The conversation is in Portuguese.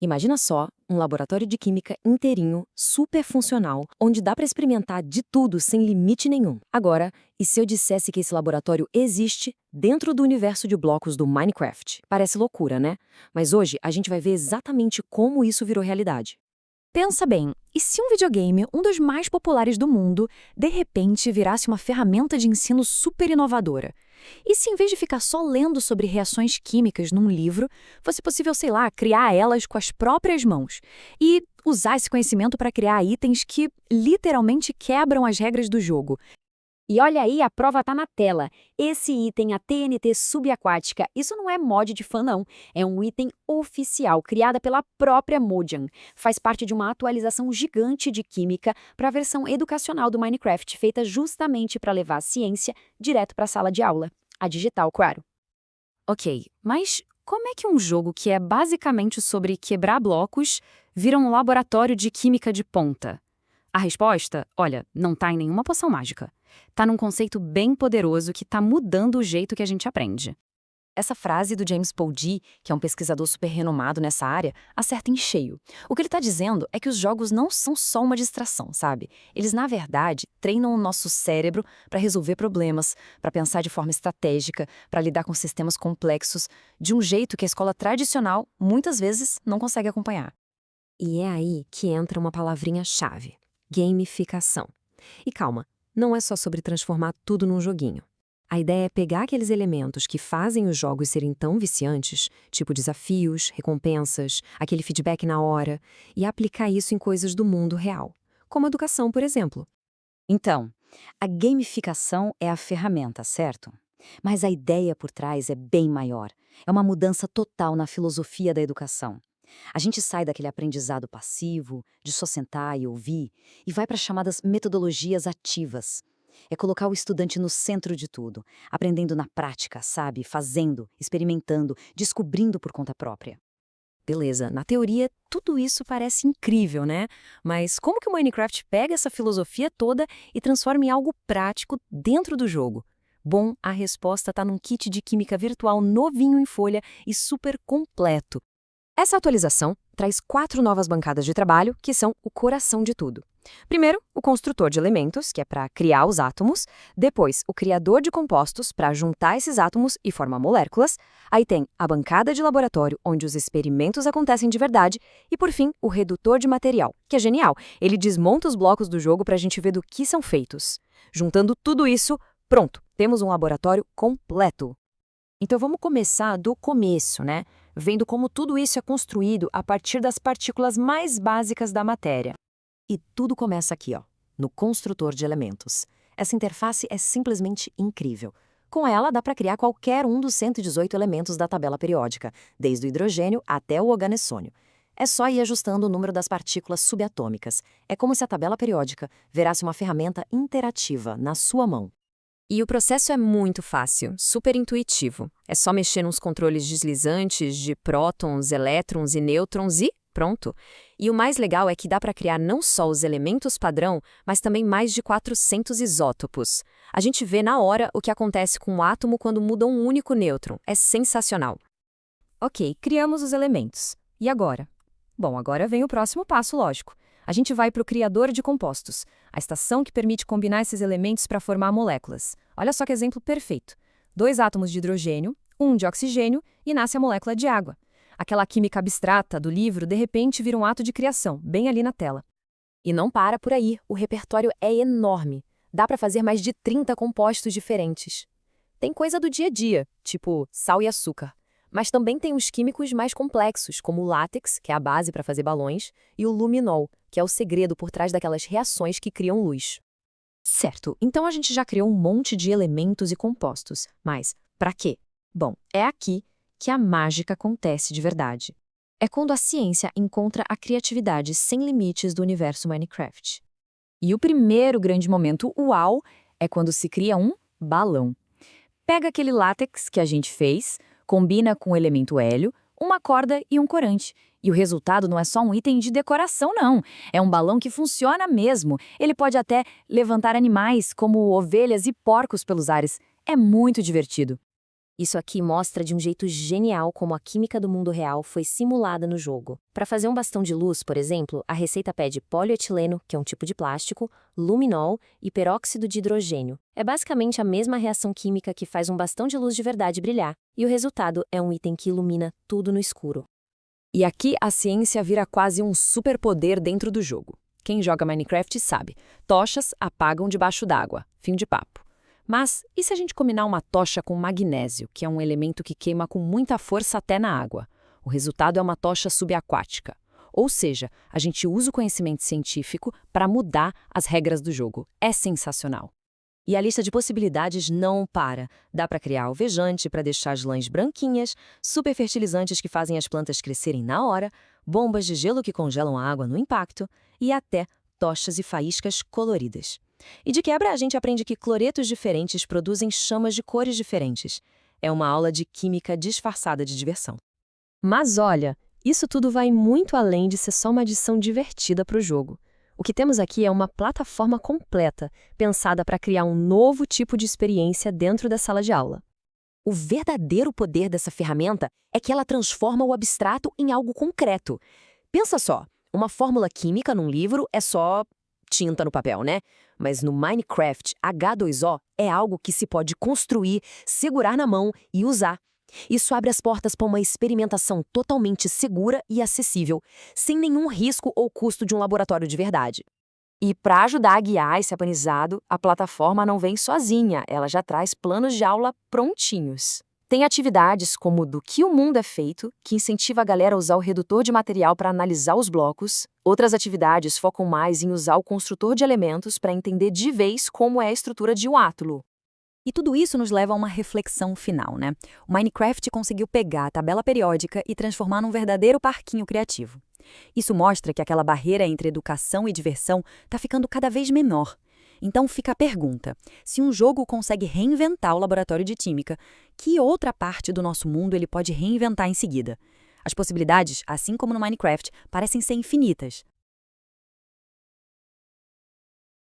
Imagina só um laboratório de química inteirinho, super funcional, onde dá para experimentar de tudo sem limite nenhum. Agora, e se eu dissesse que esse laboratório existe dentro do universo de blocos do Minecraft? Parece loucura, né? Mas hoje a gente vai ver exatamente como isso virou realidade. Pensa bem, e se um videogame, um dos mais populares do mundo, de repente virasse uma ferramenta de ensino super inovadora? E se em vez de ficar só lendo sobre reações químicas num livro, fosse possível, sei lá, criar elas com as próprias mãos? E usar esse conhecimento para criar itens que literalmente quebram as regras do jogo? E olha aí, a prova tá na tela. Esse item, a TNT subaquática, isso não é mod de fã, não. É um item oficial, criada pela própria Mojang. Faz parte de uma atualização gigante de química para a versão educacional do Minecraft, feita justamente para levar a ciência direto para a sala de aula. A digital, claro. Ok, mas como é que um jogo que é basicamente sobre quebrar blocos vira um laboratório de química de ponta? A resposta, olha, não tá em nenhuma poção mágica. Tá num conceito bem poderoso que tá mudando o jeito que a gente aprende. Essa frase do James Poldi, que é um pesquisador super renomado nessa área, acerta em cheio. O que ele está dizendo é que os jogos não são só uma distração, sabe? Eles, na verdade, treinam o nosso cérebro para resolver problemas, para pensar de forma estratégica, para lidar com sistemas complexos, de um jeito que a escola tradicional, muitas vezes, não consegue acompanhar. E é aí que entra uma palavrinha-chave: gamificação. E calma, não é só sobre transformar tudo num joguinho. A ideia é pegar aqueles elementos que fazem os jogos serem tão viciantes, tipo desafios, recompensas, aquele feedback na hora, e aplicar isso em coisas do mundo real, como educação, por exemplo. Então, a gamificação é a ferramenta, certo? Mas a ideia por trás é bem maior. É uma mudança total na filosofia da educação. A gente sai daquele aprendizado passivo, de só sentar e ouvir, e vai para as chamadas metodologias ativas. É colocar o estudante no centro de tudo, aprendendo na prática, sabe? Fazendo, experimentando, descobrindo por conta própria. Beleza, na teoria tudo isso parece incrível, né? Mas como que o Minecraft pega essa filosofia toda e transforma em algo prático dentro do jogo? Bom, a resposta está num kit de química virtual novinho em folha e super completo. Essa atualização traz 4 novas bancadas de trabalho, que são o coração de tudo. Primeiro, o construtor de elementos, que é para criar os átomos. Depois, o criador de compostos, para juntar esses átomos e formar moléculas. Aí tem a bancada de laboratório, onde os experimentos acontecem de verdade. E, por fim, o redutor de material, que é genial. Ele desmonta os blocos do jogo para a gente ver do que são feitos. Juntando tudo isso, pronto, temos um laboratório completo. Então vamos começar do começo, né? Vendo como tudo isso é construído a partir das partículas mais básicas da matéria. E tudo começa aqui, ó, no construtor de elementos. Essa interface é simplesmente incrível. Com ela, dá para criar qualquer um dos 118 elementos da tabela periódica, desde o hidrogênio até o organessônio. É só ir ajustando o número das partículas subatômicas. É como se a tabela periódica virasse uma ferramenta interativa na sua mão. E o processo é muito fácil, super intuitivo. É só mexer nos controles deslizantes de prótons, elétrons e nêutrons e pronto. E o mais legal é que dá para criar não só os elementos padrão, mas também mais de 400 isótopos. A gente vê na hora o que acontece com o átomo quando muda um único nêutron. É sensacional. Ok, criamos os elementos. E agora? Bom, agora vem o próximo passo, lógico. A gente vai para o criador de compostos, a estação que permite combinar esses elementos para formar moléculas. Olha só que exemplo perfeito. 2 átomos de hidrogênio, um de oxigênio e nasce a molécula de água. Aquela química abstrata do livro, de repente, vira um ato de criação, bem ali na tela. E não para por aí, o repertório é enorme. Dá para fazer mais de 30 compostos diferentes. Tem coisa do dia a dia, tipo sal e açúcar. Mas também tem os químicos mais complexos, como o látex, que é a base para fazer balões, e o luminol, que é o segredo por trás daquelas reações que criam luz. Certo, então a gente já criou um monte de elementos e compostos, mas para quê? Bom, é aqui que a mágica acontece de verdade. É quando a ciência encontra a criatividade sem limites do universo Minecraft. E o primeiro grande momento uau é quando se cria um balão. Pega aquele látex que a gente fez, combina com o elemento hélio, uma corda e um corante. E o resultado não é só um item de decoração, não. É um balão que funciona mesmo. Ele pode até levantar animais, como ovelhas e porcos pelos ares. É muito divertido. Isso aqui mostra de um jeito genial como a química do mundo real foi simulada no jogo. Para fazer um bastão de luz, por exemplo, a receita pede polietileno, que é um tipo de plástico, luminol e peróxido de hidrogênio. É basicamente a mesma reação química que faz um bastão de luz de verdade brilhar, e o resultado é um item que ilumina tudo no escuro. E aqui a ciência vira quase um superpoder dentro do jogo. Quem joga Minecraft sabe, tochas apagam debaixo d'água, fim de papo. Mas e se a gente combinar uma tocha com magnésio, que é um elemento que queima com muita força até na água? O resultado é uma tocha subaquática. Ou seja, a gente usa o conhecimento científico para mudar as regras do jogo. É sensacional. E a lista de possibilidades não para. Dá para criar alvejante para deixar as lãs branquinhas, superfertilizantes que fazem as plantas crescerem na hora, bombas de gelo que congelam a água no impacto e até tochas e faíscas coloridas. E de quebra, a gente aprende que cloretos diferentes produzem chamas de cores diferentes. É uma aula de química disfarçada de diversão. Mas olha, isso tudo vai muito além de ser só uma adição divertida para o jogo. O que temos aqui é uma plataforma completa, pensada para criar um novo tipo de experiência dentro da sala de aula. O verdadeiro poder dessa ferramenta é que ela transforma o abstrato em algo concreto. Pensa só, uma fórmula química num livro é só tinta no papel, né? Mas no Minecraft, H2O é algo que se pode construir, segurar na mão e usar. Isso abre as portas para uma experimentação totalmente segura e acessível, sem nenhum risco ou custo de um laboratório de verdade. E para ajudar a guiar esse aprendizado, a plataforma não vem sozinha, ela já traz planos de aula prontinhos. Tem atividades como Do que o Mundo é Feito, que incentiva a galera a usar o redutor de material para analisar os blocos. Outras atividades focam mais em usar o construtor de elementos para entender de vez como é a estrutura de um átomo. E tudo isso nos leva a uma reflexão final, né? O Minecraft conseguiu pegar a tabela periódica e transformar num verdadeiro parquinho criativo. Isso mostra que aquela barreira entre educação e diversão está ficando cada vez menor. Então fica a pergunta, se um jogo consegue reinventar o laboratório de química, que outra parte do nosso mundo ele pode reinventar em seguida? As possibilidades, assim como no Minecraft, parecem ser infinitas,